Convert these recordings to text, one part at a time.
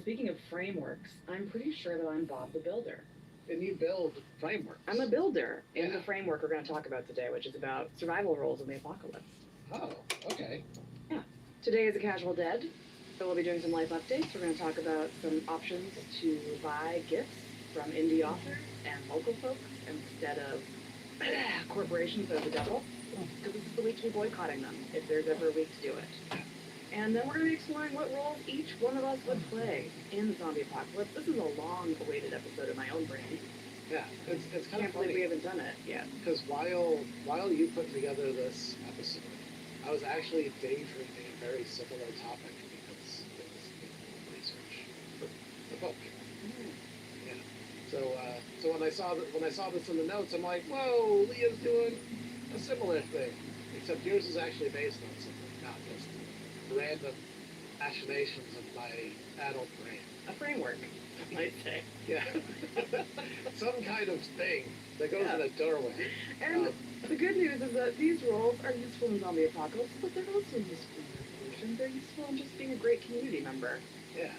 speaking of frameworks, I'm pretty sure that I'm Bob the Builder. And you build frameworks. I'm a builder in the framework we're going to talk about today, which is about survival roles in the apocalypse. Oh, okay. Yeah. Today is a casual dead, so we'll be doing some life updates. We're going to talk about some options to buy gifts from indie authors and local folks instead of corporations that are the devil, because this is the week to be boycotting them if there's ever a week to do it. And then we're going to be exploring what roles each one of us would play in the zombie apocalypse. This is a long-awaited episode in my own brain. Yeah, it's kind of funny. Can't believe we haven't done it yet. Because while you put together this episode, I was actually daydreaming a very similar topic because it was in research for the book. Yeah. So when I saw this in the notes, I'm like, whoa, Leah's doing a similar thing, except yours is actually based on something, not just random machinations of my adult brain. A framework, I might say. Yeah. Some kind of thing that goes in a doorway. And the good news is that these roles are useful in zombie apocalypse, but they're also useful in resolution. They're useful in just being a great community member. Yeah.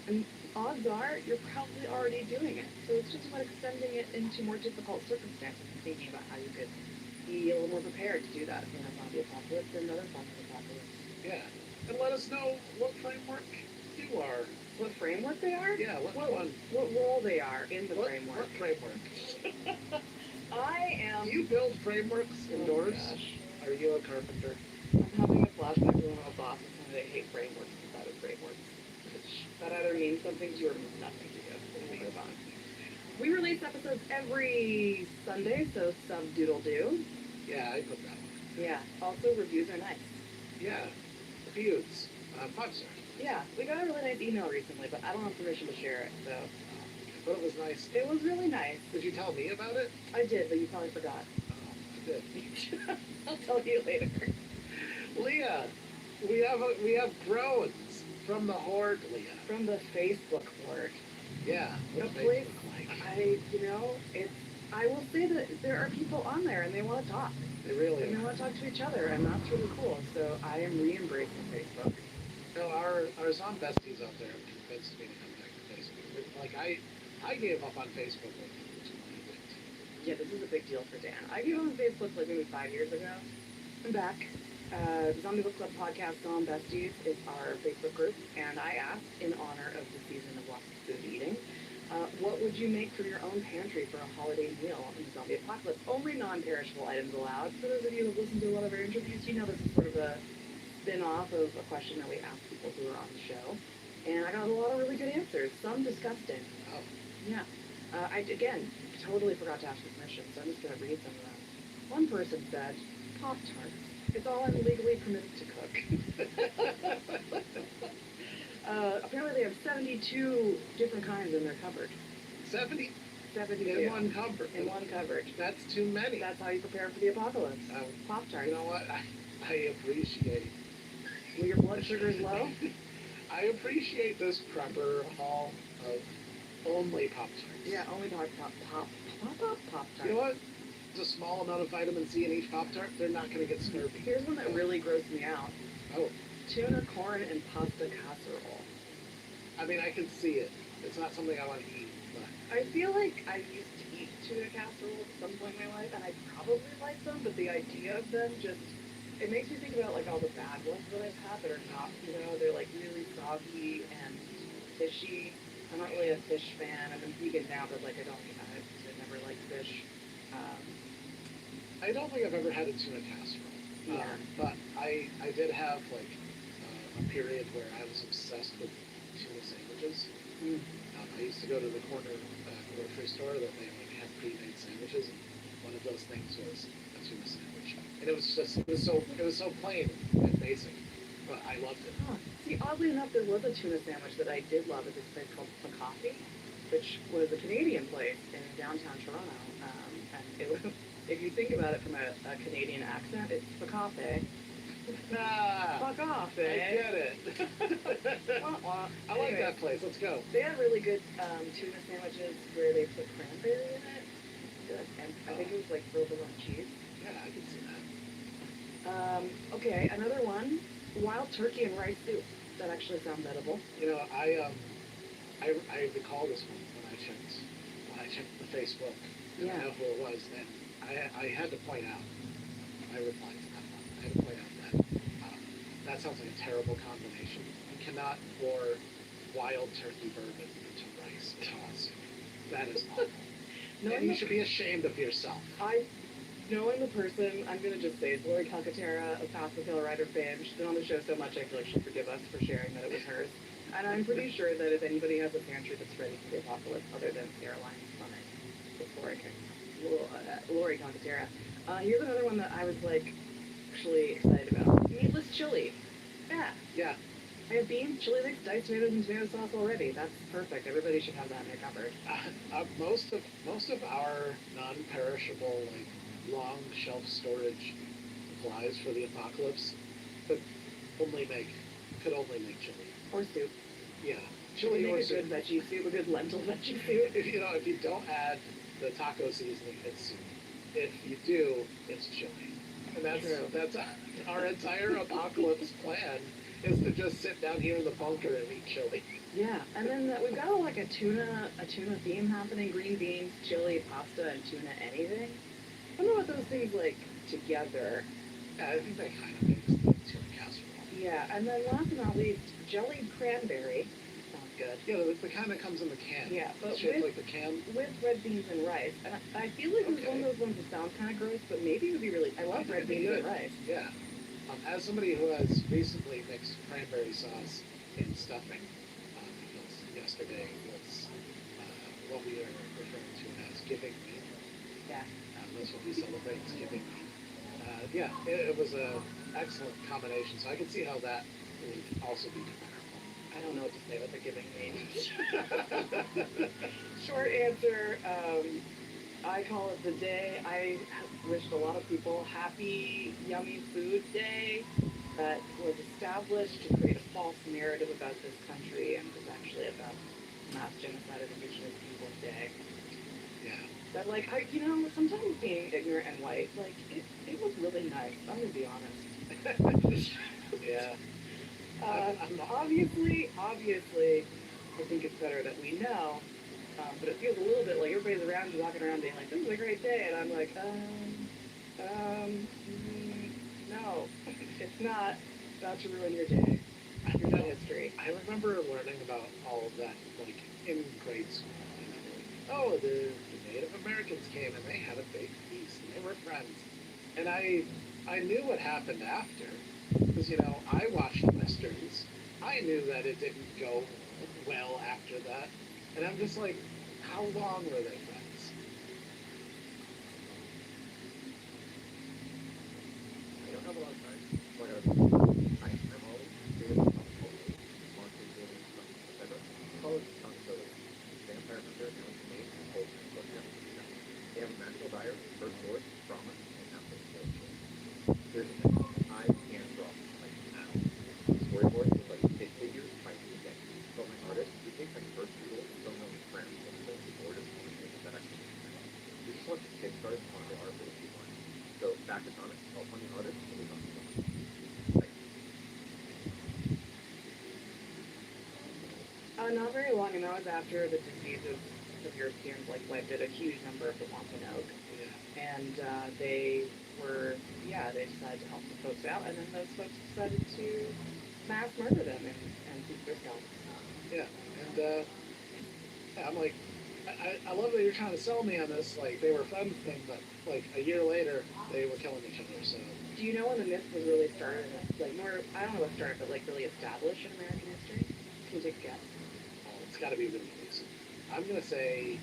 And odds are you're probably already doing it. So it's just about extending it into more difficult circumstances and thinking about how you could be a little more prepared to do that in a zombie apocalypse and other forms of apocalypse. Yeah. And let us know what framework you are. What framework they are? Yeah, what role they are in the framework. What framework? I am... Do you build frameworks indoors? Gosh. Are you a carpenter? I'm having a flashback to one of my bosses and they hate frameworks instead of frameworks. That either means something to you or means nothing to you. We'll move on. We release episodes every Sunday, so sub-doodle-doo. Yeah, I put that one. Yeah. Also, reviews are nice. Yeah. Reviews. 5 stars. Yeah, we got a really nice email recently, but I don't have permission to share it, so... But it was nice. It was really nice. Did you tell me about it? I did, but you probably forgot. Oh, I did. I'll tell you later. Leah, we have drones from the Horde, Leah. From the Facebook Horde. Yeah. What's Facebook like? I will say that there are people on there and they want to talk. They really and they want to talk to each other, and that's really cool. So I am re-embracing Facebook. No, our Zom besties out there have convinced me to come back to Facebook. Like, I gave up on Facebook like 2 years. Yeah, this is a big deal for Dan. I gave up on Facebook like maybe 5 years ago. I'm back. Zombie Book Club Podcast Zom Besties is our Facebook group, and I asked, in honor of the season of lots of food eating, what would you make for your own pantry for a holiday meal in the zombie apocalypse? Only non-perishable items allowed. For those of you who have listened to a lot of our interviews, you know this is sort of a spin-off of a question that we asked people who were on the show. And I got a lot of really good answers, some disgusting. Oh. Yeah. I, again, totally forgot to ask for permission, so I'm just going to read some of them. One person said, Pop-Tarts. It's all I'm legally permitted to cook. Apparently they have 72 different kinds in their cupboard. 70? 72. In one cupboard. In one cupboard. That's too many. That's how you prepare for the apocalypse. Pop-Tarts. You know what? I appreciate... Well, your blood sugar is low? I appreciate this prepper haul of only Pop-Tarts. Yeah, only Pop-Tarts. You know what? There's a small amount of vitamin C in each Pop-Tart. They're not going to get scurvy. Here's one that really grossed me out. Oh. Tuna, corn, and pasta casserole. I mean, I can see it. It's not something I want to eat, but... I feel like I used to eat tuna casserole at some point in my life, and I probably like them, but the idea of them just... It makes me think about, like, all the bad ones that I've had that are not, you know, they're, like, really soggy and fishy. I'm not really a fish fan. I'm a vegan now, but, like, I've never liked fish. I don't think I've ever had a tuna casserole. Yeah. But I did have, like, a period where I was obsessed with tuna sandwiches. I used to go to the corner grocery store that they, like, had pre-made sandwiches, and one of those things was a tuna sandwich. And it was so plain and basic, but I loved it. Huh. See, oddly enough, there was a tuna sandwich that I did love at this place called Baka, which was a Canadian place in downtown Toronto. And it was, if you think about it from a Canadian accent, it's Baka. Baka. I get it. I like that place. Let's go. They had really good tuna sandwiches where they put cranberry in it. Good. And I think it was like provolone cheese. Yeah, I can see that. Okay, another one, wild turkey and rice soup. That actually sounds edible. You know, I recall this one when I checked the Facebook, and Yeah. I know who it was, and I had to point out, I replied to that one, I had to point out that that sounds like a terrible combination. You cannot pour wild turkey bourbon into rice sauce. That is awful. And you should be ashamed of yourself. Knowing the person, I'm going to just say it's Lori Calcaterra of Path Hill Rider fame. She's been on the show so much, I feel like she'll forgive us for sharing that it was hers. And I'm pretty sure that if anybody has a pantry that's ready for the apocalypse, other than Sarah Lyons Summit, it's Lori Calcaterra. Here's another one that I was like actually excited about. Meatless chili. Yeah. Yeah. I have beans, chili mix, diced tomatoes, and tomato sauce already. That's perfect. Everybody should have that in their cupboard. Most of our non-perishable, like long shelf storage supplies for the apocalypse could only make chili or soup. Yeah, Chili or soup. Good veggie soup, a good lentil veggie soup. If you don't add the taco seasoning, it's soup. If you do, it's chili. And that's our entire apocalypse plan. Is to just sit down here in the bunker and eat chili. Yeah, and then we've got like a tuna theme happening: green beans, chili, pasta, and tuna anything. I don't know what those things like together. Yeah, I think that kind of makes the tuna casserole. Yeah, and then last but not least, jellied cranberry. Sounds good. Yeah, the kind that comes in the can. Yeah, but shaped like the can. With red beans and rice. And I feel like it's one of those ones that sounds kind of gross, but maybe it would be really. I love red beans and rice. Yeah. As somebody who has recently mixed cranberry sauce in stuffing, because yesterday was what we are referring to as giving meal. Yeah. That's what we celebrate, is giving meal. Yeah, it was an excellent combination, so I can see how that would also be comparable. I don't know what to say about the giving meal. Short answer, I call it the day. I wished a lot of people happy, yummy food day that was established to create a false narrative about this country and was actually about mass genocide of indigenous people day. Yeah. That sometimes being ignorant and white, like it was really nice. I'm gonna be honest. Yeah. Obviously, I think it's better that we know. But it feels a little bit like everybody's around you, walking around being like, this is a great day. And I'm like, no, it's not about to ruin your day. Your history. I remember learning about all of that, like, in grade school. Oh, the Native Americans came and they had a big feast and they were friends. And I knew what happened after. Because, I watched Westerns. I knew that it didn't go well after that. And I'm just like, how long were they friends? I don't have a lot of time. I'm always creative, launching games, etc. College comes so vampire hunter and main culture book. They have a magical diary, first word, trauma, and nothing will change. Here's the thing. I can draw like now. Storyboard is like stick figures by weekend. So my artist, we take like first tools from them friends and then the artist and that actually we just want to kickstart on the art for the people. So back to comics, help on the artist and we talk about not very long, and that was after the disease of Europeans wiped out a huge number of the Wampanoag. Yeah. And they decided to help the folks out, and then those folks decided to mass murder them and keep their scalps. Yeah, and I'm like, I love that you're trying to sell me on this, like, they were friends thing, but, like, a year later, they were killing each other, so. Do you know when the myth was really started? Like, more, I don't know what started, but, like, really established in American history? Can you take a guess? It's got to be really recent. I'm going to say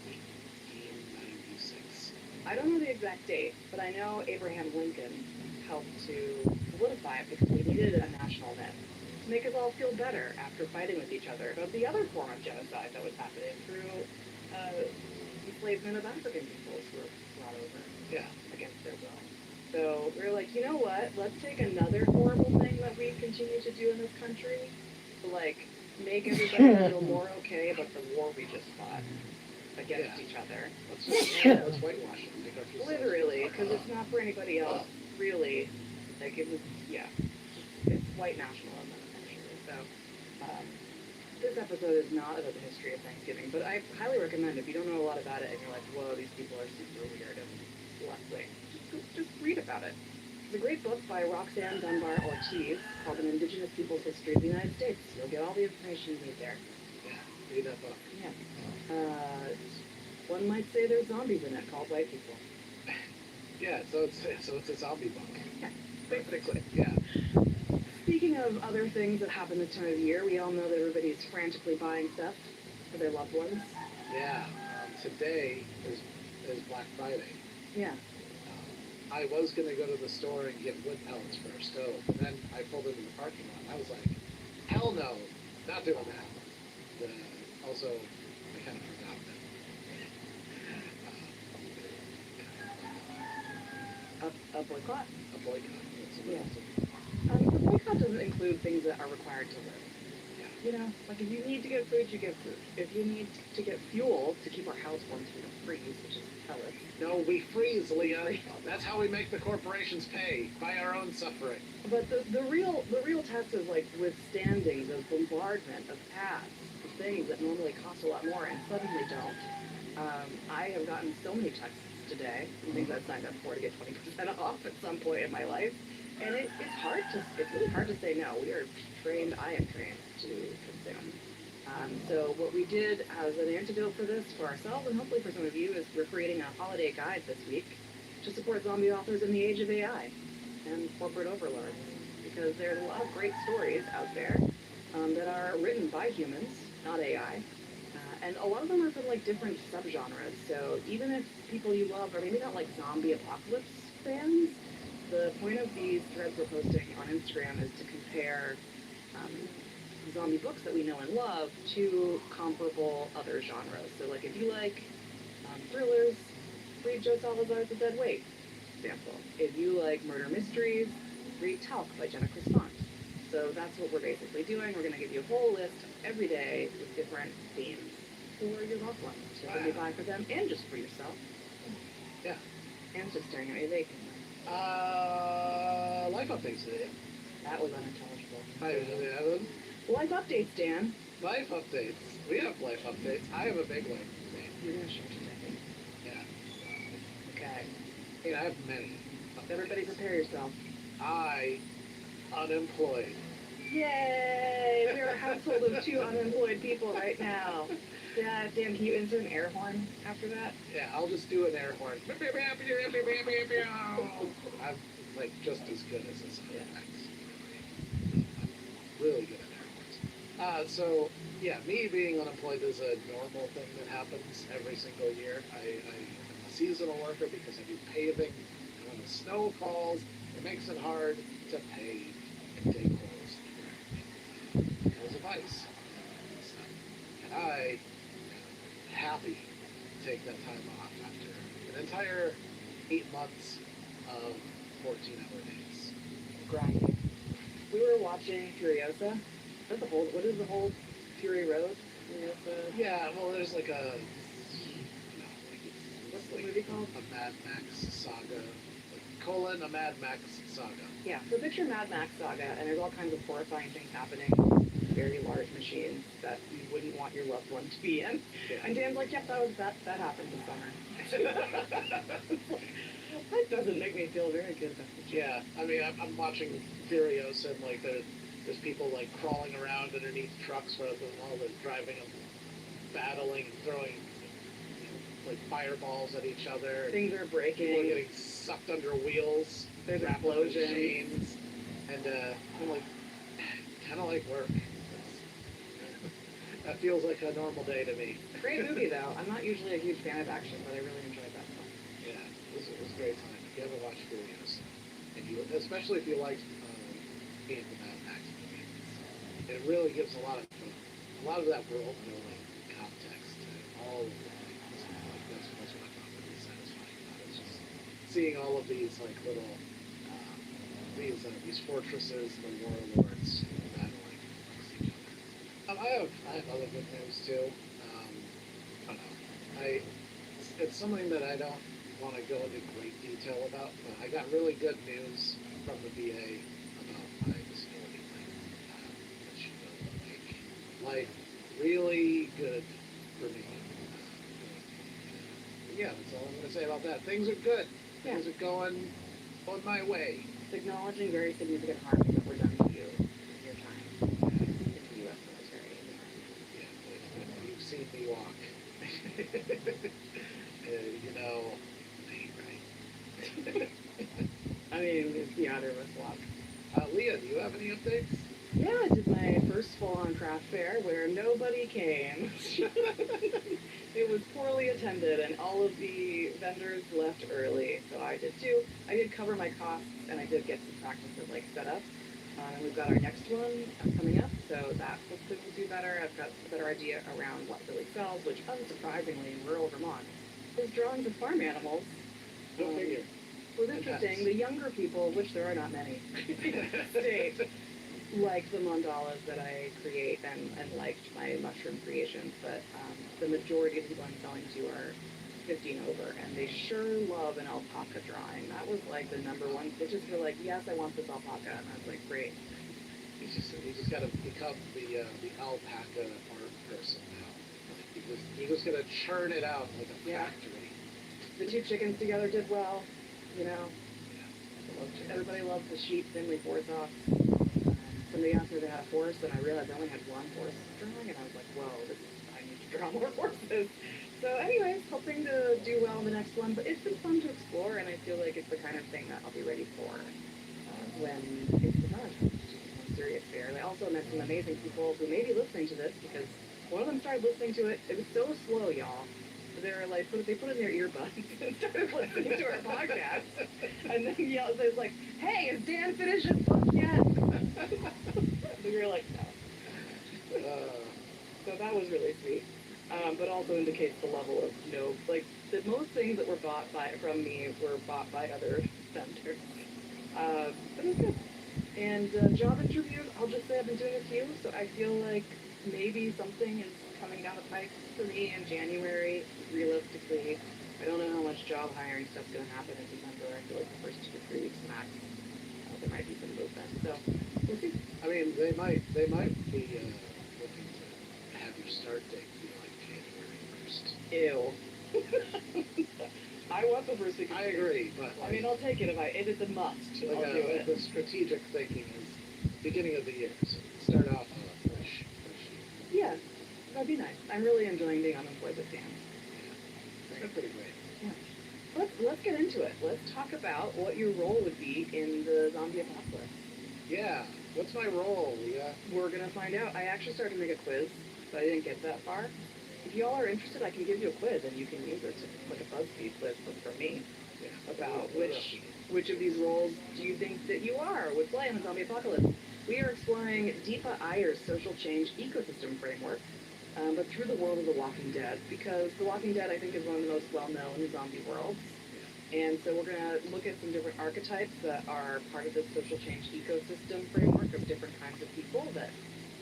1896. I don't know the exact date, but I know Abraham Lincoln helped to solidify it because we needed a national myth to make us all feel better after fighting with each other about the other form of genocide that was happening through enslavement of African peoples who were brought over against their will. So we were like, you know what? Let's take another horrible thing that we continue to do in this country to, like, make everybody feel more okay about the war we just fought against each other. Let's whitewash it. Literally, because it's not for anybody else, really. Like, it was, it's white nationalism, essentially. So, this episode is not about the history of Thanksgiving, but I highly recommend if you don't know a lot about it and you're like, whoa, these people are super weird and left-wing, just read about it. It's a great book by Roxanne Dunbar Ortiz called An Indigenous People's History of the United States. You'll get all the information you need there. Yeah, read that book. Yeah. One might say there's zombies in it called white people. Yeah, so it's a zombie book. Yeah, basically. Yeah. Speaking of other things that happen this time of year, we all know that everybody's frantically buying stuff for their loved ones. Yeah. Today is Black Friday. Yeah. I was going to go to the store and get wood pellets for our stove, and then I pulled into the parking lot, and I was like, hell no, not doing that. Also, I kind of forgot that. A boycott? A boycott. Yeah. The boycott doesn't include things that are required to live. You know, like if you need to get food, you get food. If you need to get fuel to keep our house warm so we don't freeze, which is pellets. No, we freeze, Leah. That's how we make the corporations pay, by our own suffering. But the real test is like withstanding the bombardment of ads for things that normally cost a lot more and suddenly don't. I have gotten so many texts today from things I've signed up for to get 20% off at some point in my life. And it's really hard to say no. We are trained, I am trained to consume. So what we did as an antidote for this, for ourselves and hopefully for some of you, is we're creating a holiday guide this week to support zombie authors in the age of AI and corporate overlords. Because there's a lot of great stories out there that are written by humans, not AI. And a lot of them are from like different subgenres. So even if people you love are maybe not like zombie apocalypse fans, the point of these threads we're posting on Instagram is to compare zombie books that we know and love to comparable other genres. So like if you like thrillers, read Joe Salazar's The Dead Weight, for example. If you like murder mysteries, read Talc by Jenna Crispont. So that's what we're basically doing. We're going to give you a whole list every day with different themes for your loved ones. So that you buy for them and just for yourself. Yeah. And just staring at me vacant. Life updates today. That was unintelligible. Life updates, Dan. Life updates. We have life updates. I have a big life update. You're going to show today. Yeah. Okay. I have many. Everybody prepare yourself. Unemployed. Yay! We're a household of 2 unemployed people right now. Yeah, Dan, can you insert an air horn after that? Yeah, I'll just do an air horn. I'm like just as good as this sound effects. I'm really good at air horns. So yeah, me being unemployed is a normal thing that happens every single year. I'm a seasonal worker because I do paving, and when the snow falls, it makes it hard to pave and dig holes because of ice. And I am happy to take that time off after an entire 8 months of 14-hour days. Grinding. We were watching Furiosa. What is the whole Fury Road? Furiosa? Yeah, well, there's like a, What's the movie called? a Mad Max saga, a Mad Max saga. Yeah, so picture Mad Max Saga, and there's all kinds of horrifying things happening. Very large machines that you wouldn't want your loved one to be in. Yeah. And Dan's like, yep, that happened this summer. That doesn't make me feel very good about the Yeah, I mean, I'm watching Furiosa, and like there's people like crawling around underneath trucks while they're driving them, battling, throwing like fireballs at each other. Things are breaking. People are getting sucked under wheels. There's wrapped up in explosions. chains. And I'm like, kind of like work. That feels like a normal day to me. Great movie, though. I'm not usually a huge fan of action, but I really enjoyed that film. Yeah, it was a great time. If you haven't watched Furious, especially if you like being the Mad Max movie, it really gives a lot of that world building context to all of the things. Like that's what I found really satisfying about it. It's just seeing all of these like little these fortresses, the warlords battling amongst each other. I have other good news too. I don't know. It's something that I don't want to go into great detail about, but I got really good news from the VA about my disability claim, which make life really good for me. Yeah, that's all I'm going to say about that. Things are good. Yeah. Things are going on my way. It's acknowledging very significant harm that were done to you in your time in the U.S. military. Yeah, you've seen me walk. You know, I ain't right. I mean, it's the other of us walk. Leah, do you have any updates? Yeah, I did my first full-on craft fair where nobody came. It was poorly attended, and all of the vendors left early. So I did too. I did cover my costs, and I did get some practice of like setup. And we've got our next one coming up, so that hopefully will do better. I've got a better idea around what really sells, which unsurprisingly in rural Vermont is drawings of farm animals. Go figure. It was interesting. The younger people, which there are not many in the state, liked the mandalas that I create and liked my mushroom creations, but the majority of people I'm selling to are 50 and over, and they sure love an alpaca drawing. That was like the number one. They just were like, yes, I want this alpaca, and I was like, great. You just got to become the alpaca art person now. You're just gonna churn it out like a factory. The two chickens together did well, you know. Yeah. Everybody loves the sheep, thinly forethought. Somebody asked me if I had a horse, and I realized I only had one horse drawing, and I was like, whoa, I need to draw more horses. So anyways, hoping to do well in the next one, but it's been fun to explore, and I feel like it's the kind of thing that I'll be ready for when it's done. Serious fair. And I also met some amazing people who may be listening to this, because one of them started listening to it. It was so slow, y'all. They were like, they put in their earbuds and started listening to our podcast, and then yelled, it was like, hey, is Dan finished his book yet? We were like, no. So that was really sweet, but also indicates the level of, that most things that were bought from me were bought by other vendors. But it was good. And job interviews, I'll just say I've been doing a few, so I feel like maybe something is coming down the pipe for me in January. Realistically, I don't know how much job hiring stuff's going to happen in December. I feel like the first 2 to 3 weeks max, there might be some movement. So we'll see. I mean, they might be looking to have your start date be like January 1st. Ew. I want the first week. I agree, but I mean, I'll take it if it's a must. Like I'll do it. The strategic thinking is beginning of the year, so start off fresh. Yeah, that'd be nice. I'm really enjoying being unemployed with Dan. They're pretty great. Yeah. Let's get into it. Let's talk about what your role would be in the zombie apocalypse. Yeah. What's my role, Leah? We're gonna find out. I actually started to make a quiz, but I didn't get that far. If y'all are interested, I can give you a quiz, and you can use it like a BuzzFeed quiz for me about which of these roles do you think that you would play in the zombie apocalypse. We are exploring Deepa Iyer's social change ecosystem framework, but through the world of The Walking Dead, because The Walking Dead, I think, is one of the most well-known zombie worlds. And so we're going to look at some different archetypes that are part of this social change ecosystem framework of different kinds of people that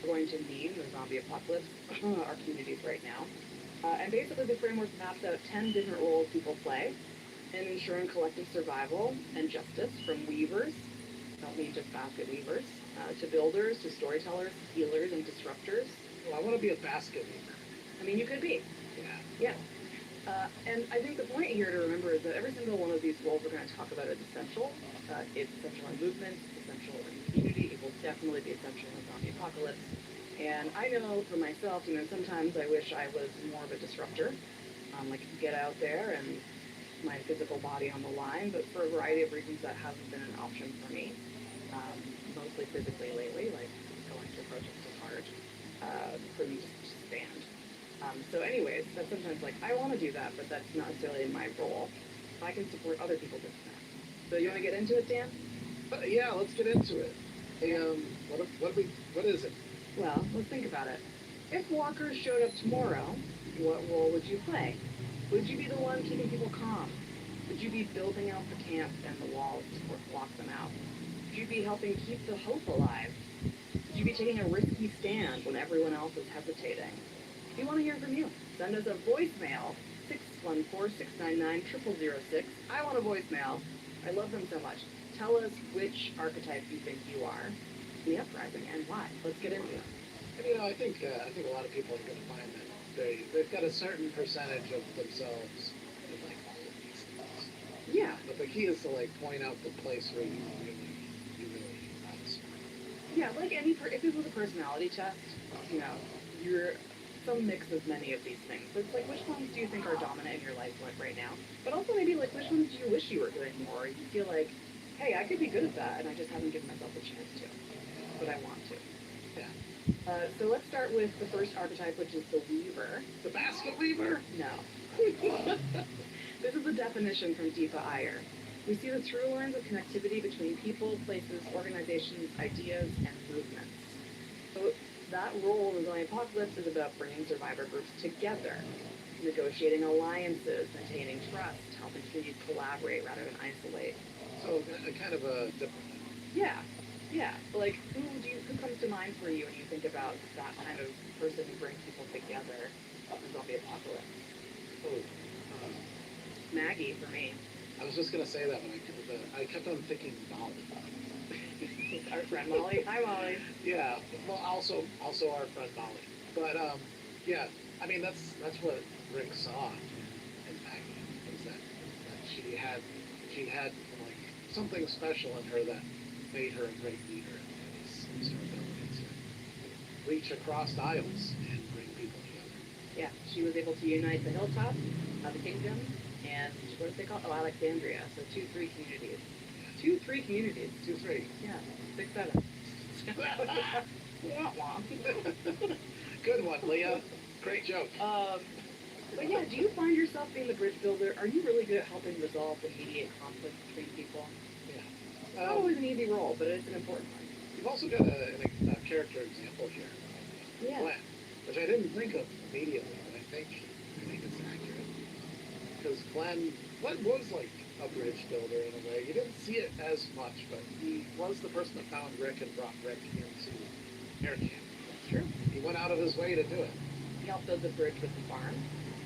are going to need in the zombie apocalypse, our communities right now. And basically the framework maps out 10 different roles people play in ensuring collective survival and justice, from weavers, don't mean just basket weavers, to builders, to storytellers, healers, and disruptors. Well, I want to be a basket weaver. I mean, you could be. Yeah. And I think the point here to remember is that every single one of these roles we're going to talk about is essential. It's essential in movement, it's essential in community, it will definitely be essential in the zombie apocalypse. And I know for myself, sometimes I wish I was more of a disruptor, like get out there and my physical body on the line, but for a variety of reasons that hasn't been an option for me, mostly physically lately, like going to projects is hard for me to stand. So anyways, that's sometimes like, I want to do that, but that's not necessarily in my role. I can support other people doing that. So you want to get into it, Dan? Yeah, let's get into it. Hey, what is it? Well, let's think about it. If walkers showed up tomorrow, what role would you play? Would you be the one keeping people calm? Would you be building out the camp and the walls to block them out? Would you be helping keep the hope alive? Would you be taking a risky stand when everyone else is hesitating? We want to hear from you. Send us a voicemail, 614-699-0006. I want a voicemail. I love them so much. Tell us which archetype you think you are in the uprising and why. Let's get into it. And I think a lot of people are going to find that they've got a certain percentage of themselves in like all of these things. Yeah. But the key is to like point out the place where you really Yeah, like if it was a personality test, you're some mix of many of these things. So it's like, which ones do you think are dominant in your life right now? But also maybe like, which ones do you wish you were doing more? You feel like, hey, I could be good at that, and I just haven't given myself a chance to, but I want to. Yeah. So let's start with the first archetype, which is the weaver. The basket weaver? No. This is the definition from Deepa Iyer. We see the through lines of connectivity between people, places, organizations, ideas, and movements. So that role in the zombie apocalypse is about bringing survivor groups together, negotiating alliances, maintaining trust, helping communities collaborate rather than isolate. So kind of a different. Yeah, yeah. Like, who comes to mind for you when you think about that kind of person who brings people together in the zombie apocalypse? Oh, Maggie, for me. I was just gonna say that, but I kept on thinking Molly. Our friend Molly. Hi, Molly. Yeah. Well, also our friend Molly. But yeah. I mean, that's what Rick saw in Maggie, is that she had like something special in her that made her a great leader, and was her ability to reach across aisles and bring people together. Yeah, she was able to unite the hilltop, the kingdom, and what did they call it? Oh, Alexandria. So 2-3 communities. 2-3 communities. 2-3. Yeah, 6-7. Wah, wah. Good one, Leah. Great joke. But yeah, do you find yourself being the bridge builder? Are you really good at helping resolve the immediate conflict between people? Yeah. It's not always an easy role, but it's an important one. You've also got a character example here, Yeah. Glenn, which I didn't think of immediately, but I think it's accurate. Because Glenn was like a bridge builder in a way. You didn't see it as much, but he was the person that found Rick and brought Rick into air camp. That's true. He went out of his way to do it. He helped build the bridge with the farm,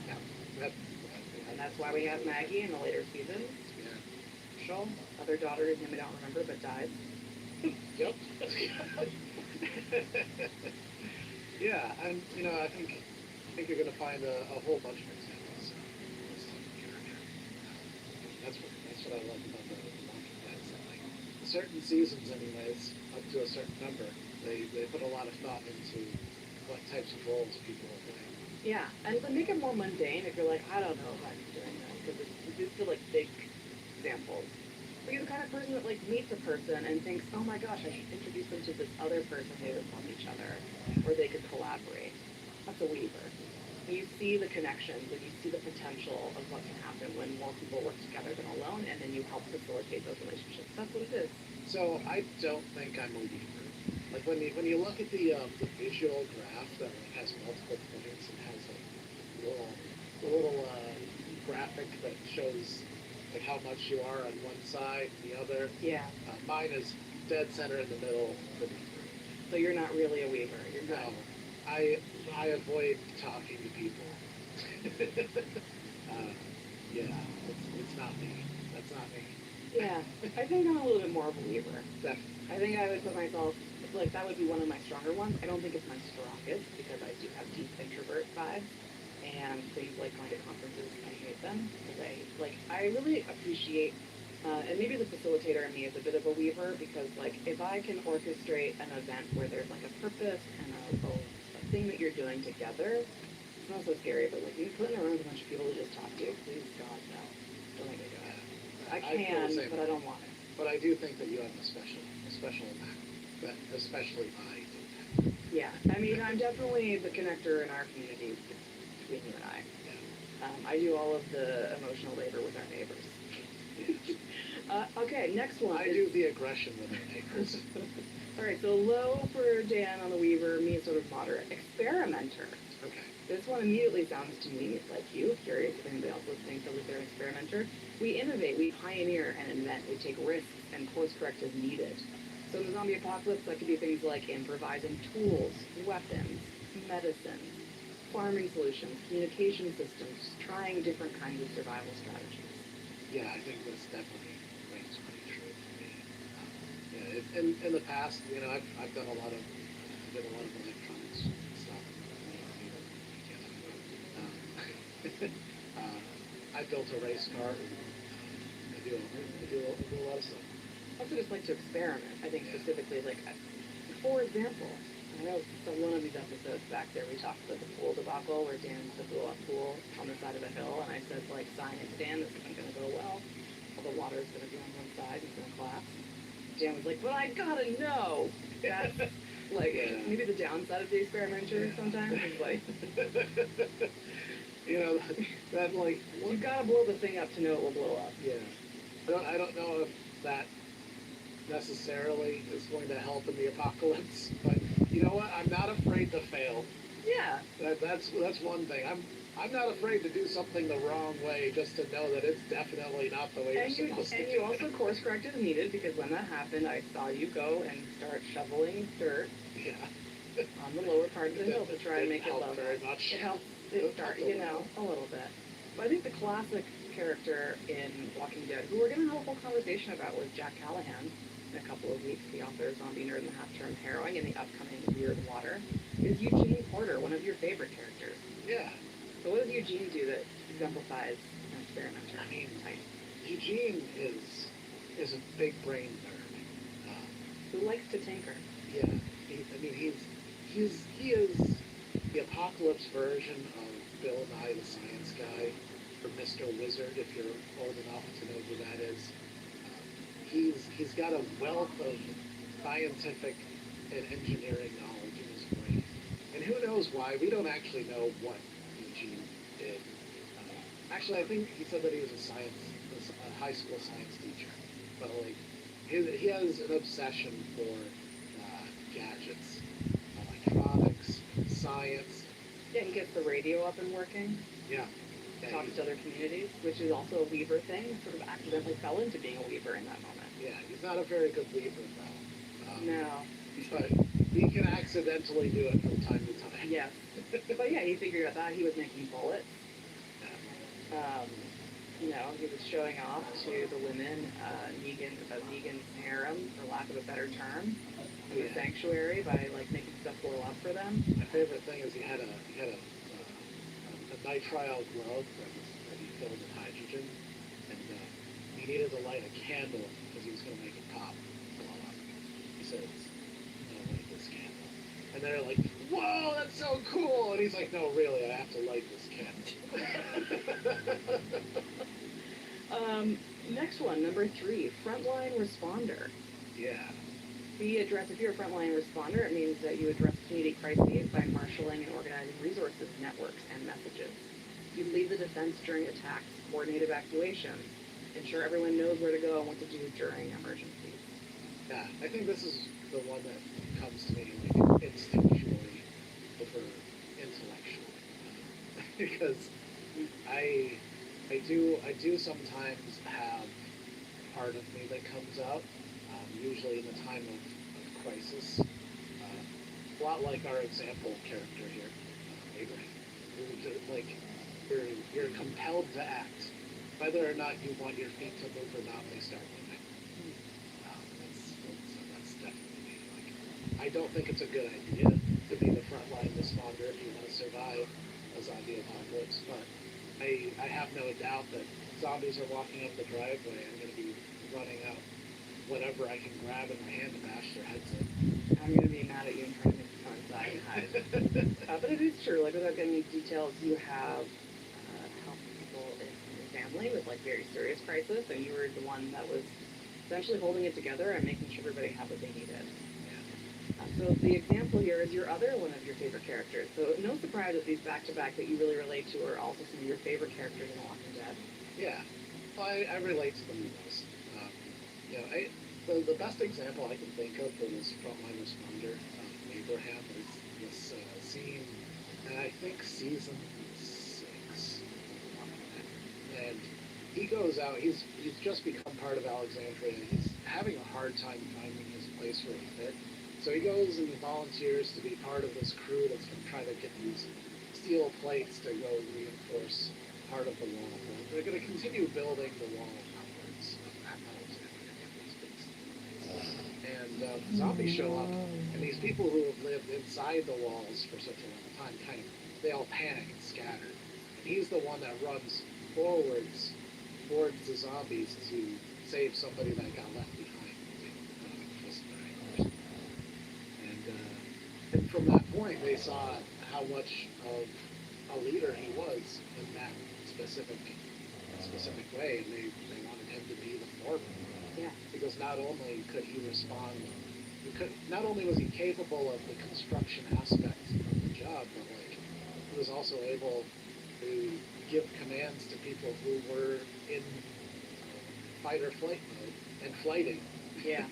Yeah. and that's why we have Maggie in the later seasons. Yeah. Marshall, other daughter whose name I don't remember, but dies. Yep. Yeah, and I think you're going to find a whole bunch of examples of this type of character. That's what I love about the Walking Dead. Is that like certain seasons, anyways, up to a certain number, they put a lot of thought into what types of roles people are playing. Yeah, and to make it more mundane, if you're like, I don't know if I'm doing that, because it's still like big examples. But you're the kind of person that like meets a person and thinks, oh my gosh, I should introduce them to this other person they would love each other, or they could collaborate. That's a weaver. And you see the connections and you see the potential of what can happen when more people work together than alone, and then you help facilitate those relationships. That's what it is. So I don't think I'm a weaver. Like when you look at the visual graph that like has multiple points and has like a little graphic that shows like how much you are on one side and the other. Yeah. Mine is dead center in the middle. So you're not really a weaver. You're No, I avoid talking to people. Yeah, it's not me. That's not me. Yeah, I think I'm a little bit more of a weaver. Definitely. I think I would put myself, like, that would be one of my stronger ones. I don't think it's my strongest because I do have deep introvert vibes, and things like going to conferences, I hate them because I really appreciate, and maybe the facilitator in me is a bit of a weaver because, like, if I can orchestrate an event where there's like a purpose and a thing that you're doing together, it's not so scary, but like you put in a room with a bunch of people to just talk to, please God, no, don't make me do it. I feel the can, same but I don't want it. But I do think that you have a special knack, that especially I don't have. Yeah, I mean, I'm definitely the connector in our community between you and I. Yeah. I do all of the emotional labor with our neighbors. Okay, next one. I do the aggression with our neighbors. All right, so low for Dan on the Weaver, me sort of moderate. Experimenter. Okay. This one immediately sounds to me like you, curious if anybody else listening feels like they're an experimenter. We innovate, we pioneer and invent, we take risks and course correct as needed. So in the zombie apocalypse, that could be things like improvising tools, weapons, medicines, farming solutions, communication systems, trying different kinds of survival strategies. Yeah, I think this definitely rings pretty true for me. Yeah, in the past, I've done a lot of did a lot of electronics stuff. I built a race car. I do a lot of stuff. I also just like to experiment. I think specifically, like, for example, I know one of these episodes back there we talked about the pool debacle where Dan put the pool on the side of a hill, and I said, like, sign it, Dan, this isn't going to go well. All the water is going to be on one side, it's going to collapse. Dan was like, but I gotta know. That's, like, maybe the downside of the experimenter sometimes is, like, you know, that, like, you gotta blow the thing up to know it will blow up. Yeah. I don't know if that necessarily is going to help in the apocalypse, but you know what? I'm not afraid to fail. Yeah. That's one thing. I'm not afraid to do something the wrong way just to know that it's definitely not the way you're supposed to do it. And you also course corrected as needed, because when that happened, I saw you go and start shoveling dirt on the lower part of the hill to try and make it level. Very much. It helps it start, you know, a little bit. But I think the classic character in Walking Dead, who we're going to have a whole conversation about, was Jack Callahan in a couple of weeks, the author of Zombie Nerd and the Half-Term Harrowing, in the upcoming Weird Water, is Eugene Porter, one of your favorite characters. Yeah. So what does Eugene do that exemplifies an experimenter? I mean, Eugene is a big brain nerd. Who likes to tinker. Yeah. He is the apocalypse version of Bill Nye the Science Guy, or Mr. Wizard, if you're old enough to know who that is. He's got a wealth of scientific and engineering knowledge in his brain. And who knows why? We don't actually know what Eugene did. Actually, I think he said that he was a high school science teacher. But like, he has an obsession for gadgets, electronics, science. Yeah, he gets the radio up and working. Yeah. Talks to other communities, which is also a Weaver thing. Sort of accidentally fell into being a Weaver in that moment. Yeah, he's not a very good Weaver, though. No. But he can accidentally do it from time to time. Yes. But yeah, he figured out that he was making bullets. You know, he was showing off to the women Negan's harem, for lack of a better term, in the sanctuary by like making stuff blow up for them. My favorite thing is he had a nitrile glove that he filled with hydrogen, and he needed to light a candle because he was going to make it pop, blow up. He says, "No, light this candle," and they're like, "Whoa, that's so cool!" And he's like, "No, really, I have to light this candle." Next one, number 3, frontline responder. Yeah. If you're a frontline responder, it means that you address community crises by marshaling and organizing resources, networks, and messages. You lead the defense during attacks, coordinate evacuations, ensure everyone knows where to go and what to do during emergencies. Yeah, I think this is the one that comes to me like instinctually over intellectually, because I do sometimes have part of me that comes out, usually in the time of crisis. A lot like our example character here, Abraham. Like, you're compelled to act. Whether or not you want your feet to move or not, they start moving. That's definitely me. Like, I don't think it's a good idea to be the frontline responder if you want to survive a zombie apocalypse, but I have no doubt that zombies are walking up the driveway. I'm going to be running out whatever I can grab in my hand to bash their heads in. I'm going to be mad at you and try to make you coincide and hide. But it is true, like without getting into details, you have helped people in your family with like very serious crisis, and you were the one that was essentially holding it together and making sure everybody had what they needed. So the example here is one of your favorite characters. So no surprise that these back-to-back that you really relate to are also some of your favorite characters in The Walking Dead. Yeah, well, I relate to them the most. The best example I can think of for this frontline responder, Abraham, is this scene, and I think season 6. And he goes out. He's just become part of Alexandria. He's having a hard time finding his place where he fit. So he goes and volunteers to be part of this crew that's going to try to get these steel plates to go reinforce part of the wall. They're going to continue building the wall upwards. And zombies show up, and these people who have lived inside the walls for such a long time they all panic and scatter. And he's the one that runs forwards towards the zombies to save somebody that got left behind. And from that point, they saw how much of a leader he was in that specific way, and they wanted him to be the foreman. Yeah. Because not only could he respond, not only was he capable of the construction aspect of the job, but like he was also able to give commands to people who were in fight or flight mode and flighting. Yeah.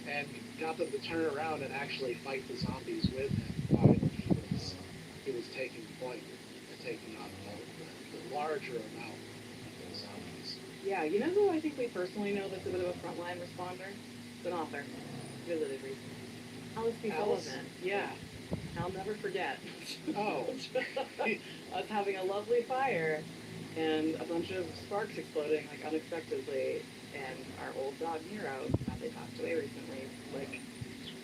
And got them to turn around and actually fight the zombies with him while he was taking point and taking out the larger amount of the zombies. Yeah, you know who I think we personally know that's a bit of a frontline responder? It's an author. Visited recently. Alice B. Sullivan. Yeah. I'll never forget. Oh. Us having a lovely fire and a bunch of sparks exploding like unexpectedly, and our old dog Nero, they passed away recently, like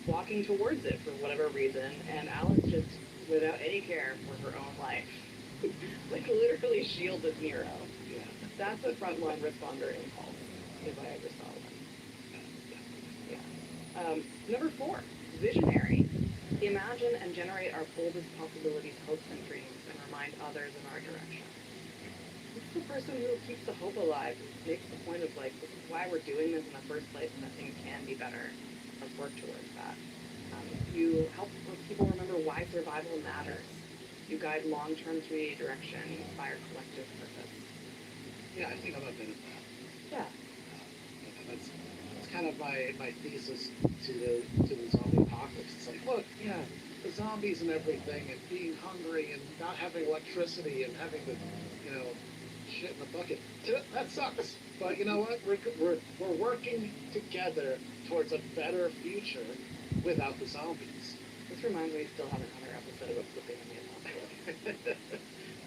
walking towards it for whatever reason, and Alice just, without any care for her own life, like literally shielded Nero. Yeah. That's a frontline responder impulse, if I ever saw one. Yeah. Number 4, visionary. Imagine and generate our boldest possibilities, hopes, and dreams, and remind others of our direction. It's the person who keeps the hope alive, who makes the point of like, this is why we're doing this in the first place, and that things can be better. Let's work towards that. You help people remember why survival matters. You guide long-term community direction. You inspire collective purpose. Yeah, I think I'm a bit of that. Yeah. That's kind of my thesis to the zombie apocalypse. It's like, look, yeah, the zombies and everything, and being hungry, and not having electricity, and having the, shit in the bucket. That sucks. But you know what? We're working together towards a better future without the zombies. This reminds me, we still haven't had our episode about flipping in the apocalypse.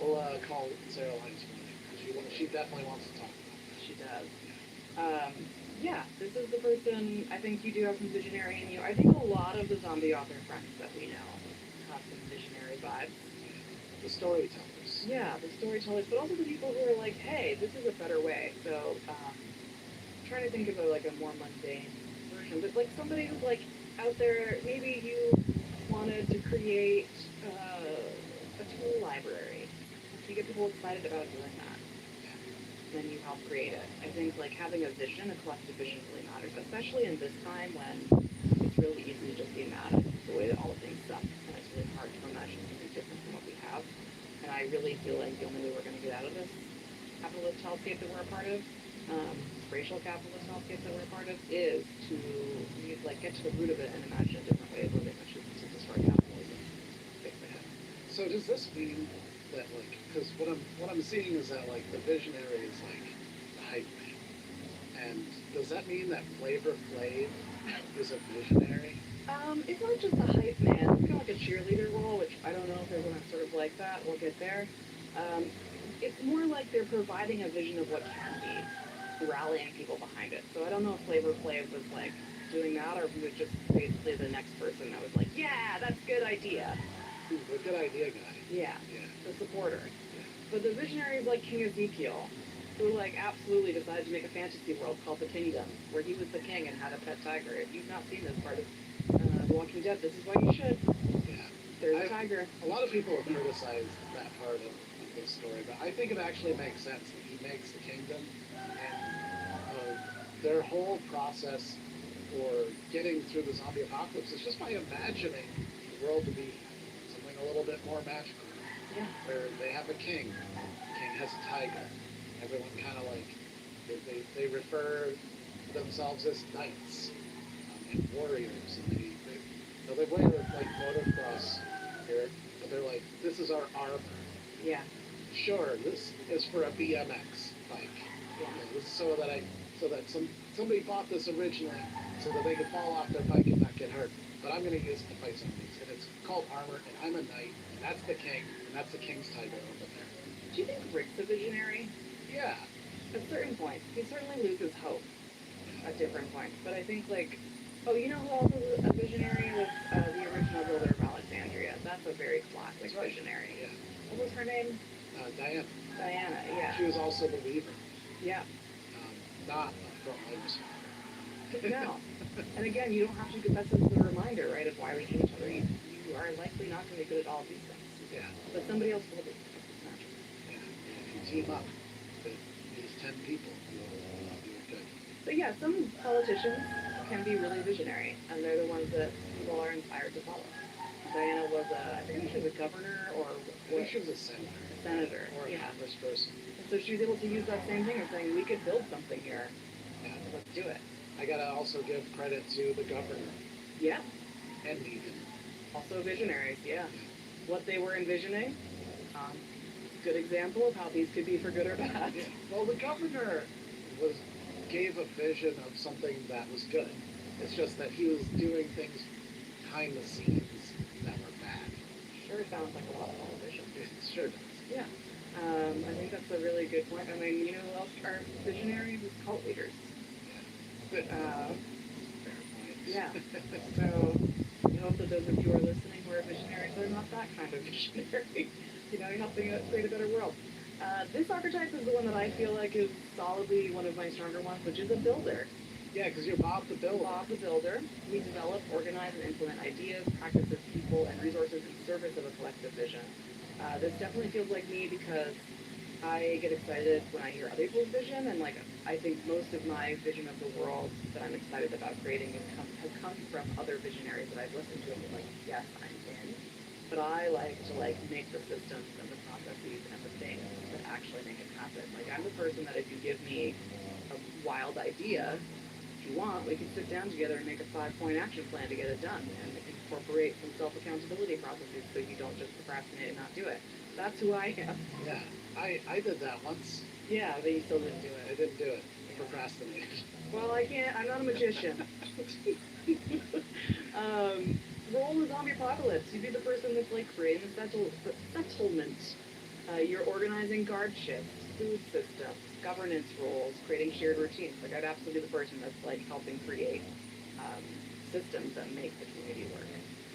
We'll call Sarah Lyons Morning. She definitely wants to talk about that. She does. Yeah, this is the person, I think you do have some visionary in you. I think a lot of the zombie author friends that we know have some visionary vibes. The storytellers. Yeah, the storytellers, but also the people who are like, hey, this is a better way. So, I'm trying to think of a more mundane version, but like somebody who's like out there, maybe you wanted to create a tool library. You get people excited about doing that. Then you help create it. I think like having a vision, a collective vision really matters, especially in this time when it's really easy to just be mad at the way that all of things suck, and it's really hard to imagine something different from what we have. And I really feel like the only way we're going to get out of this capitalist hellscape that we're a part of, racial capitalist hellscape that we're a part of, is to get to the root of it and imagine a different way of living, which is to destroy capitalism. So does this mean that because what I'm seeing is that the visionary is the hype man, and does that mean that Flavor Flav is a visionary? It's not just the hype man. It's kind of like a cheerleader role, which I don't know if everyone's sort of like that. We'll get there. It's more like they're providing a vision of what can be, rallying people behind it. So I don't know if Flavor Flav was doing that, or if he was just basically the next person that was like, yeah, that's a good idea. Ooh, the good idea guy. Yeah. Yeah. The supporter. But the visionary is like King Ezekiel, who absolutely decided to make a fantasy world called the Kingdom, where he was the king and had a pet tiger. If you've not seen this part of The Walking Dead, this is why you should. Yeah. There's a tiger. A lot of people have criticized that part of this story, but I think it actually makes sense that he makes the kingdom, and their whole process for getting through the zombie apocalypse is just by imagining the world to be something a little bit more magical. Yeah. Where they have a king. The king has a tiger. Everyone kind of they refer themselves as knights and warriors, and they wear motocross here, but they're like, this is our armor. Yeah. Sure, this is for a BMX bike. Yeah. This is so that somebody bought this originally so that they could fall off their bike and not get hurt. But I'm going to use it to fight zombies, and it's called armor, and I'm a knight, and that's the king, and that's the king's tiger over there. Do you think Rick's a visionary? Yeah. At certain points. He certainly loses hope at different points. But I think, Oh, you know who else was a visionary was the original builder of Alexandria. That's a very classic That's right. visionary. Yeah. What was her name? Diana. Diana. Yeah. She was also the weaver. Yeah. Not a frontline responder. No. And again, you don't have to. That's just a reminder, right, of why we hate each other. You are likely not going to be good at all of these things, Yeah. but somebody else will be. Yeah. If you team up with these 10 people, you'll do it good. But yeah, some politicians can be really visionary, and they're the ones that people are inspired to follow. Diana was I think she was a governor or I think she was a senator. senator. Or a Yeah. congressperson. And so she was able to use that same thing of saying, we could build something here. Yeah. Let's do it. I gotta also give credit to the governor Yeah. and Negan. Also visionaries, yeah. What they were envisioning, good example of how these could be for good or bad. Yeah. Well, the governor gave a vision of something that was good. It's just that he was doing things behind the scenes that were bad. Sure sounds like a lot of politicians. It sure does. Yeah. I think that's a really good point. I mean, you know who else are visionaries? Is cult leaders. Yeah. Uh, Fair point. yeah. So I hope that those of you who are listening who are visionaries are not that kind of visionary. You know, you're helping us create a better world. This archetype is the one that I feel like is solidly one of my stronger ones, which is a builder. Yeah, because you're Bob the Builder. Bob the Builder. We develop, organize, and implement ideas, practices, people, and resources in service of a collective vision. This definitely feels like me because I get excited when I hear other people's vision, and like I think most of my vision of the world that I'm excited about creating has come from other visionaries that I've listened to and been like, yes, I'm in. But I like to make the systems and the processes and the things that actually make it happen. Like I'm the person that if you give me a wild idea, if you want, we can sit down together and make a 5-point action plan to get it done and incorporate some self-accountability processes so you don't just procrastinate and not do it. That's who I am. Yeah, I did that once. Yeah, but you still didn't do I it. didn't do it. Procrastinated. Well, I can't. I'm not a magician. Roll the zombie apocalypse. You'd be the person that's like creating the settlement. You're organizing guard shifts, food systems, governance roles, creating shared routines. Like I'd absolutely be the person that's like helping create systems that make the community work.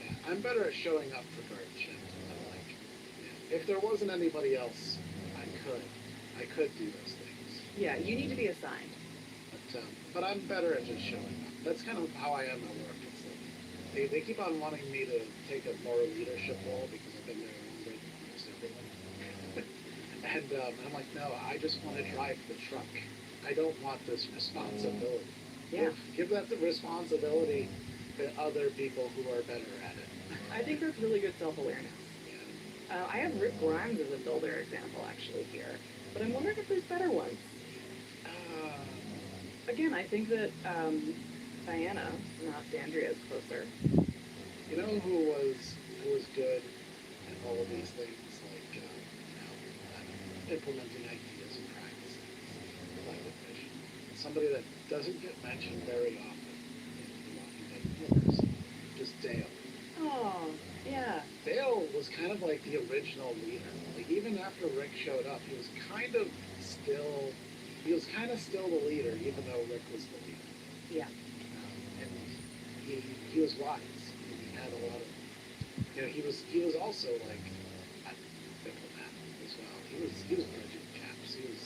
Yeah, I'm better at showing up for guard shift. I'm like, if there wasn't anybody else, I could do those things. Yeah, you need to be assigned. But I'm better at just showing up. That's kind of how I am at work. It's like they keep on wanting me to take a more leadership role because I've been there longer than almost everyone. And I'm like, no, I just want to drive the truck. I don't want this responsibility. Yeah. Give that the responsibility to other people who are better at it. I think that's really good self-awareness. Yeah. I have Rick Grimes as a builder example actually here, but I'm wondering if there's better ones. Again, I think that Diana, not Dandria, is closer. You know who was good at all of these things, like implementing ideas and practices, collective vision. Somebody that doesn't get mentioned very often in the Walking Dead universe, just Dale. Oh, yeah. Dale was kind of like the original leader. Like even after Rick showed up, he was kind of still the leader, even though Rick was the leader. Yeah. And he was wise. He had a lot of, he was also like a diplomat as well. He was bridging gaps. He was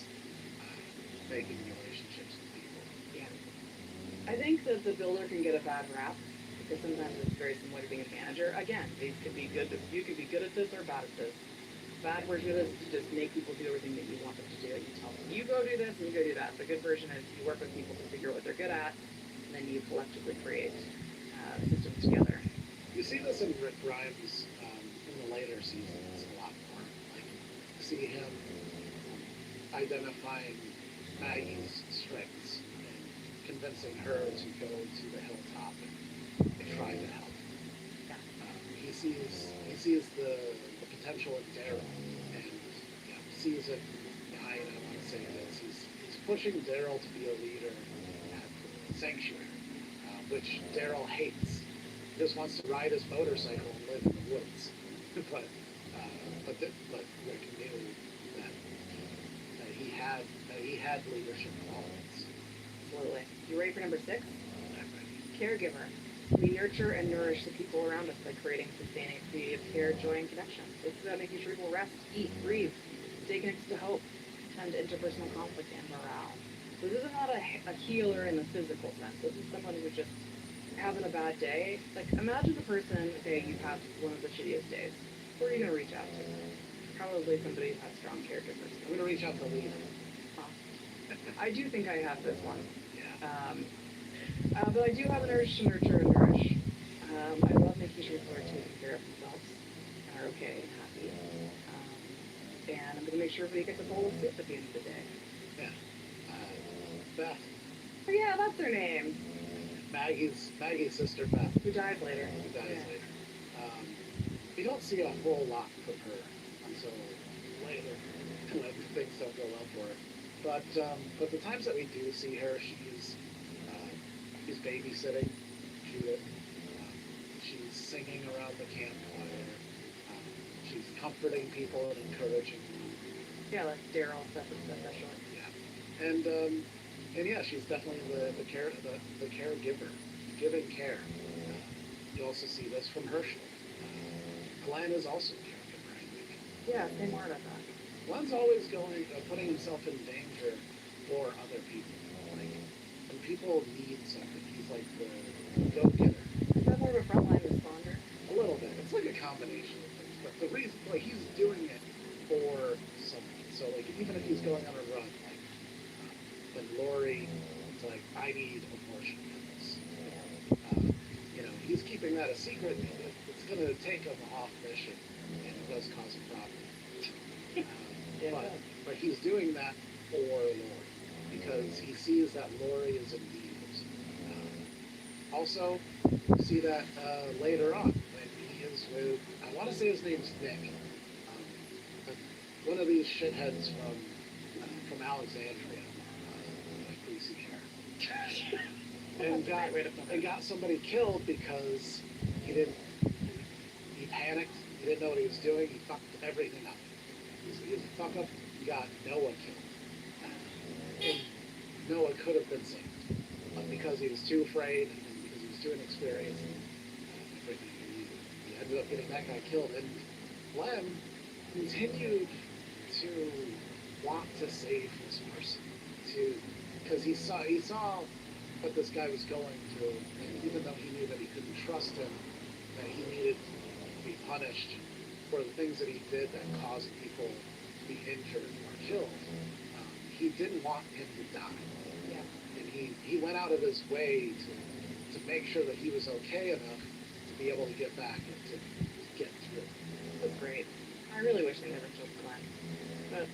making relationships with people. Yeah. I think that the builder can get a bad rap because sometimes it's very similar to being a manager. Again, these could be good. You could be good at this or bad at this. Bad version of this is to just make people do everything that you want them to do. You tell them, you go do this and you go do that. The good version is you work with people to figure out what they're good at, and then you collectively create systems together. You see this in Rick Grimes in the later seasons a lot more. Like, you see him identifying Maggie's strengths and convincing her to go to the hilltop and try to help. Yeah. He sees the potential in Daryl and sees it behind. I want to say this. He's pushing Daryl to be a leader at the sanctuary, which Daryl hates. He just wants to ride his motorcycle and live in the woods. but Rick knew that he had leadership qualities. Absolutely. You ready for number 6? I'm ready. caregiver. We nurture and nourish the people around us by creating sustaining community of care, joy, and connection. It's about making sure people rest, eat, breathe, stay connected to hope, and interpersonal conflict and morale. So this is not a healer in the physical sense. This is someone who's just having a bad day. Like, imagine the person, okay, you've had one of the shittiest days. Who are you going to reach out to? Probably somebody who has strong caregivers. I'm going to reach out to Lena. I do think I have this one. Yeah. But I do have an urge to nurture and nourish. I love making sure people are taking care of themselves and are okay and happy. And I'm going to make sure everybody gets a bowl of soup at the end of the day. Yeah. Beth. Oh yeah, that's her name. Maggie's sister Beth. Who dies later. Who dies Yeah. later. We don't see a whole lot from her until later when things don't go well for her. But the times that we do see her, she's babysitting Judith. She's singing around the campfire. She's comforting people and encouraging them. Yeah, like Daryl especially. Yeah. And yeah, she's definitely the caregiver, giving care. You also see this from Herschel. Glenn is also a caregiver, I think. Yeah, say more about that. Glenn's always putting himself in danger for other people. Like, when people need something, he's like the go-getter. Is that more of a frontline responder? A little bit. It's like a combination of things. But the reason, like, he's doing it for someone. So, like, even if he's going on a run, like, when Lori, it's like, I need abortion pills. He's keeping that a secret. It's going to take him off mission, and it does cause a problem. Yeah. But he's doing that for Lori because he sees that Lori is in need of something. Also, you see that later on when he is with, I want to say his name's Nick, one of these shitheads from Alexandria, like greasy hair, and got somebody killed because he panicked, he didn't know what he was doing, he fucked everything up. He was a fuck up, he got Noah killed. And Noah could have been saved, but because he was too afraid and because he was too inexperienced, everything he ended up getting that guy killed. And Lem continued to want to save this person, because he saw what this guy was going through, and even though he knew that he couldn't trust him, that he needed to be punished for the things that he did that caused people to be injured or killed, he didn't want him to die. Yeah. And he went out of his way to make sure that he was okay enough to be able to get back and to get through. That's great. I really wish they never killed Glenn. But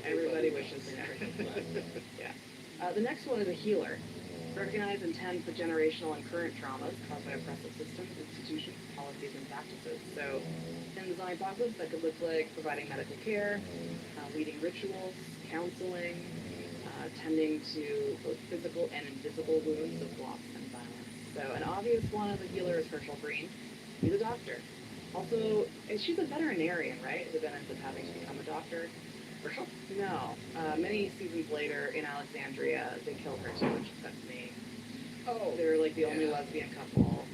everybody wishes they never killed Glenn. Yeah. The next one is a healer. Recognize and tend for generational and current traumas caused by oppressive systems, institutions, policies, and practices. So, in the zombie apocalypse, that could look like providing medical care, leading rituals, counseling, tending to both physical and invisible wounds of loss and violence. So, an obvious one as a healer is Herschel Green. He's a doctor. Also, she's a veterinarian, right? That then ends up having to become a doctor. Herschel? No. Many seasons later in Alexandria, they kill her too, which upsets me. Oh. They're like the only lesbian couple.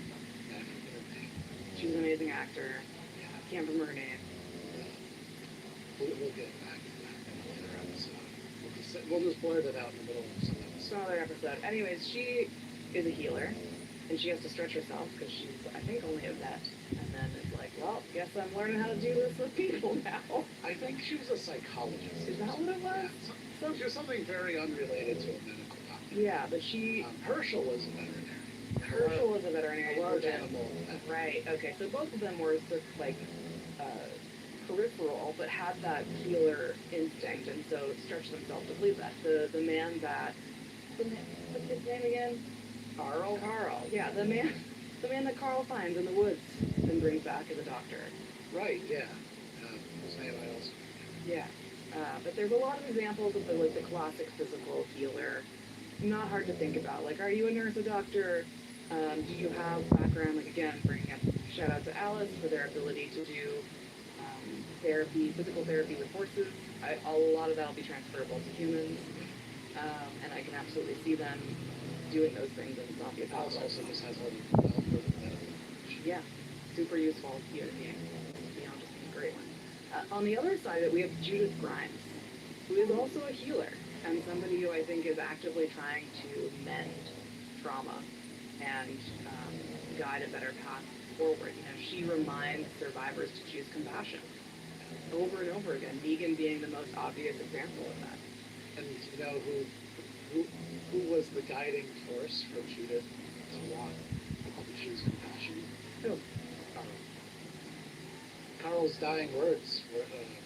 Yeah, I forget her name. She's an amazing actor. Yeah. Can't remember her name. We'll get back to that in a later episode. We'll just blurt it out in the middle of some episode. Some other episode. Anyways, she is a healer, and she has to stretch herself because she's, I think, only a vet. And then it's like, well, guess I'm learning how to do this with people now. I think she was a psychologist. Is that what it was? Yeah, she was something very unrelated to a medical doctor. Yeah, but she... Herschel was a veterinarian. Herschel was a veterinarian. A large who then- animal. Right, okay. So both of them were sort of like peripheral, but had that healer instinct, and so stretched themselves to believe that. The man that... What's his name again? Carl? Carl. Yeah, the man that Carl finds in the woods and brings back as a doctor. Right, yeah. His name I also... Yeah. But there's a lot of examples of the classic physical healer. Not hard to think about. Like, are you a nurse, a doctor? Do you have background? Like, again, bringing up shout out to Alice for their ability to do therapy, physical therapy with horses. A lot of that will be transferable to humans. And I can absolutely see them doing those things in the zombie Alice apocalypse. also just has all the well-proven medical knowledge. Yeah, super useful human being. Beyond just being a great one. On the other side of it, we have Judith Grimes, who is also a healer and somebody who I think is actively trying to mend trauma and guide a better path forward. You know, she reminds survivors to choose compassion over and over again. Negan being the most obvious example of that. And you know who was the guiding force for Judith to want to choose compassion? Who? Carl's dying words